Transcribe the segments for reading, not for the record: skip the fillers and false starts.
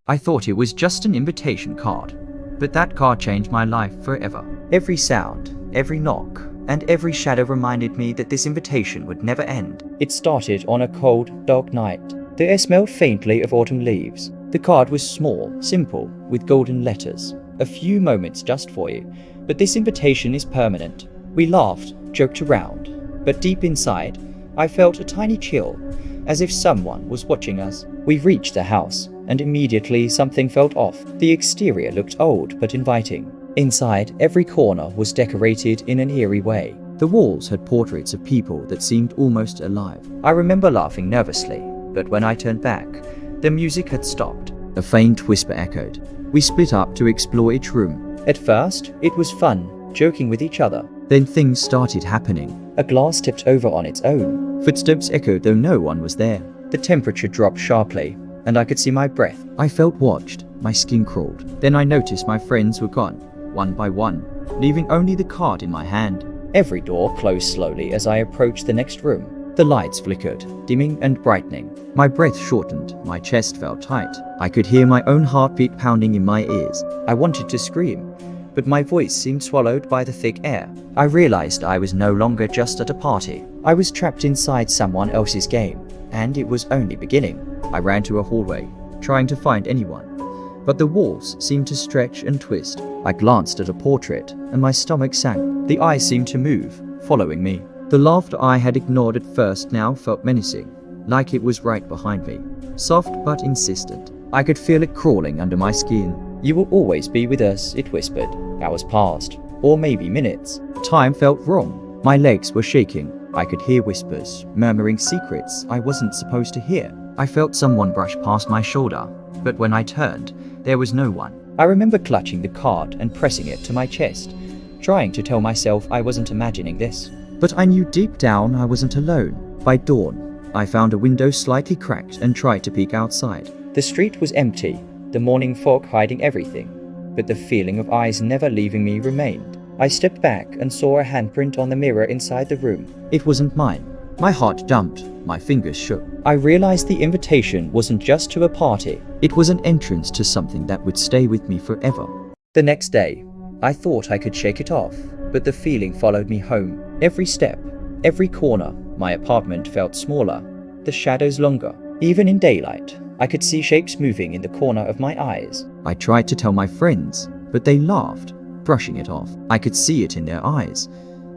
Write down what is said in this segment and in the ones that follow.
I thought it was just an invitation card, but that card changed my life forever. Every sound, every knock, and every shadow reminded me that this invitation would never end. It started on a cold, dark night. The air smelled faintly of autumn leaves. The card was small, simple, with golden letters. A few moments just for you, but this invitation is permanent. We laughed, joked around, but deep inside, I felt a tiny chill, as if someone was watching us. We reached the house, and immediately something felt off. The exterior looked old but inviting. Inside, every corner was decorated in an eerie way. The walls had portraits of people that seemed almost alive. I remember laughing nervously, but when I turned back, the music had stopped. A faint whisper echoed. We split up to explore each room. At first, it was fun, joking with each other. Then things started happening. A glass tipped over on its own. Footsteps echoed though no one was there. The temperature dropped sharply, and I could see my breath. I felt watched. My skin crawled. Then I noticed my friends were gone, one by one, leaving only the card in my hand. Every door closed slowly as I approached the next room. The lights flickered, dimming and brightening. My breath shortened, my chest felt tight. I could hear my own heartbeat pounding in my ears. I wanted to scream, but my voice seemed swallowed by the thick air. I realized I was no longer just at a party. I was trapped inside someone else's game, and it was only beginning. I ran to a hallway, trying to find anyone, but the walls seemed to stretch and twist. I glanced at a portrait, and my stomach sank. The eyes seemed to move, following me. The laughter I had ignored at first now felt menacing, like it was right behind me, soft but insistent. I could feel it crawling under my skin. "You will always be with us," it whispered. Hours passed, or maybe minutes. Time felt wrong. My legs were shaking. I could hear whispers, murmuring secrets I wasn't supposed to hear. I felt someone brush past my shoulder, but when I turned, there was no one. I remember clutching the card and pressing it to my chest, trying to tell myself I wasn't imagining this. But I knew deep down I wasn't alone. By dawn, I found a window slightly cracked and tried to peek outside. The street was empty, the morning fog hiding everything, but the feeling of eyes never leaving me remained. I stepped back and saw a handprint on the mirror inside the room. It wasn't mine. My heart jumped, my fingers shook. I realized the invitation wasn't just to a party. It was an entrance to something that would stay with me forever. The next day, I thought I could shake it off, but the feeling followed me home. Every step, every corner, my apartment felt smaller, the shadows longer. Even in daylight, I could see shapes moving in the corner of my eyes. I tried to tell my friends, but they laughed, brushing it off. I could see it in their eyes.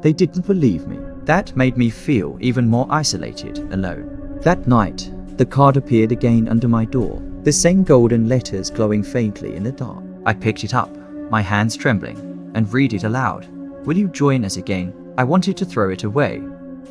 They didn't believe me. That made me feel even more isolated, alone. That night, the card appeared again under my door, the same golden letters glowing faintly in the dark. I picked it up, my hands trembling, and read it aloud. "Will you join us again?" I wanted to throw it away,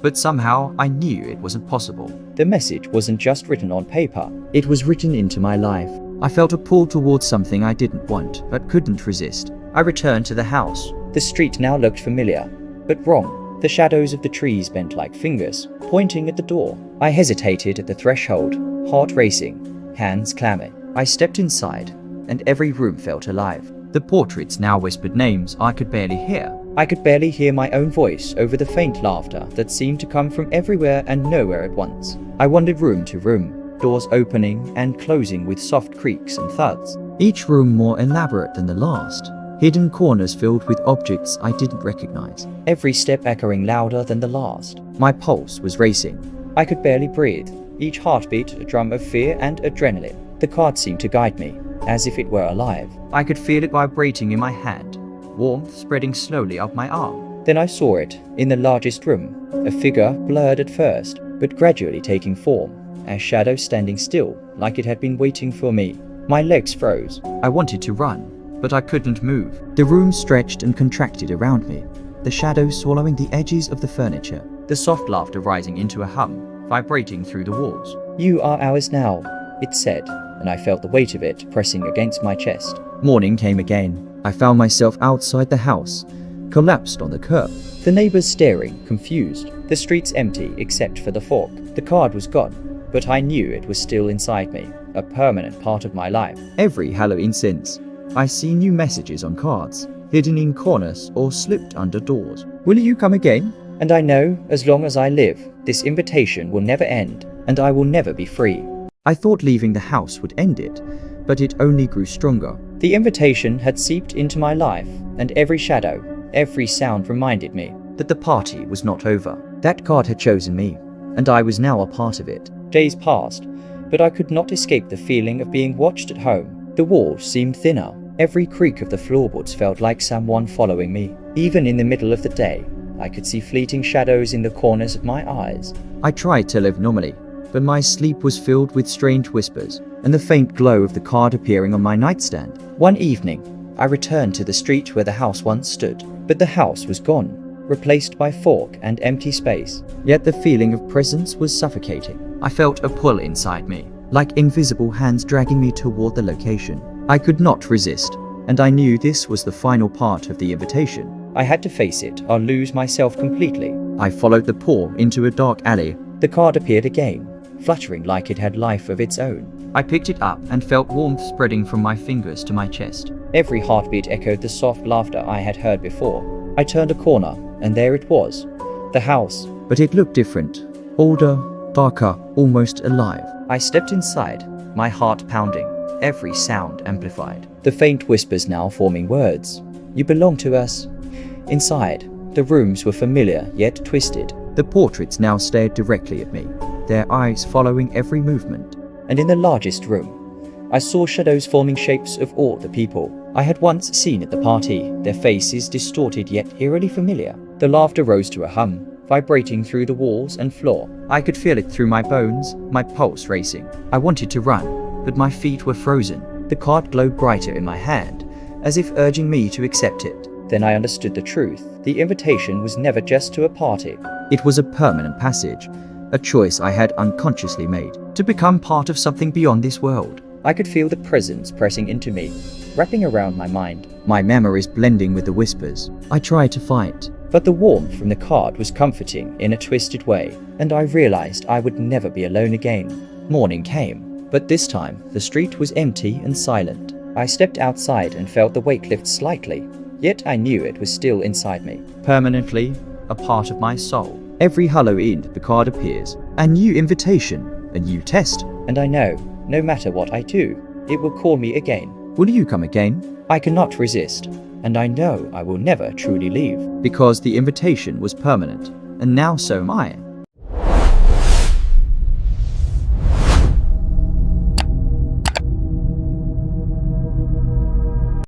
but somehow I knew it wasn't possible. The message wasn't just written on paper, it was written into my life. I felt a pull towards something I didn't want, but couldn't resist. I returned to the house. The street now looked familiar, but wrong. The shadows of the trees bent like fingers, pointing at the door. I hesitated at the threshold, heart racing, hands clamming. I stepped inside, and every room felt alive. The portraits now whispered names I could barely hear. I could barely hear my own voice over the faint laughter that seemed to come from everywhere and nowhere at once. I wandered room to room, doors opening and closing with soft creaks and thuds. Each room more elaborate than the last. Hidden corners filled with objects I didn't recognize. Every step echoing louder than the last. My pulse was racing. I could barely breathe. Each heartbeat a drum of fear and adrenaline. The card seemed to guide me, as if it were alive. I could feel it vibrating in my hand, warmth spreading slowly up my arm. Then I saw it, in the largest room, a figure blurred at first, but gradually taking form, a shadow standing still, like it had been waiting for me. My legs froze. I wanted to run, but I couldn't move. The room stretched and contracted around me, the shadows swallowing the edges of the furniture, the soft laughter rising into a hum, vibrating through the walls. "You are ours now," it said, and I felt the weight of it pressing against my chest. Morning came again. I found myself outside the house, collapsed on the curb. The neighbors staring, confused. The streets empty except for the fork. The card was gone, but I knew it was still inside me, a permanent part of my life. Every Halloween since, I see new messages on cards, hidden in corners or slipped under doors. "Will you come again?" And I know, as long as I live, this invitation will never end, and I will never be free. I thought leaving the house would end it, but it only grew stronger. The invitation had seeped into my life, and every shadow, every sound reminded me that the party was not over. That card had chosen me, and I was now a part of it. Days passed, but I could not escape the feeling of being watched at home. The walls seemed thinner. Every creak of the floorboards felt like someone following me. Even in the middle of the day, I could see fleeting shadows in the corners of my eyes. I tried to live normally, but my sleep was filled with strange whispers and the faint glow of the card appearing on my nightstand. One evening, I returned to the street where the house once stood, but the house was gone, replaced by fog and empty space. Yet the feeling of presence was suffocating. I felt a pull inside me, like invisible hands dragging me toward the location. I could not resist, and I knew this was the final part of the invitation. I had to face it or lose myself completely. I followed the paw into a dark alley. The card appeared again, fluttering like it had life of its own. I picked it up and felt warmth spreading from my fingers to my chest. Every heartbeat echoed the soft laughter I had heard before. I turned a corner, and there it was, the house. But it looked different, older, darker, almost alive. I stepped inside, my heart pounding, every sound amplified. The faint whispers now forming words. You belong to us. Inside, the rooms were familiar yet twisted. The portraits now stared directly at me, their eyes following every movement. And in the largest room, I saw shadows forming shapes of all the people I had once seen at the party, their faces distorted yet eerily familiar. The laughter rose to a hum, vibrating through the walls and floor. I could feel it through my bones, my pulse racing. I wanted to run, but my feet were frozen. The card glowed brighter in my hand, as if urging me to accept it. Then I understood the truth. The invitation was never just to a party. It was a permanent passage, a choice I had unconsciously made, to become part of something beyond this world. I could feel the presence pressing into me, wrapping around my mind, my memories blending with the whispers. I tried to fight, but the warmth from the card was comforting in a twisted way, and I realized I would never be alone again. Morning came, but this time the street was empty and silent. I stepped outside and felt the weight lift slightly, yet I knew it was still inside me, permanently a part of my soul. Every Halloween the card appears, a new invitation, a new test, and I know, no matter what I do, it will call me again. Will you come again? I cannot resist, and I know I will never truly leave, because the invitation was permanent, and now so am I.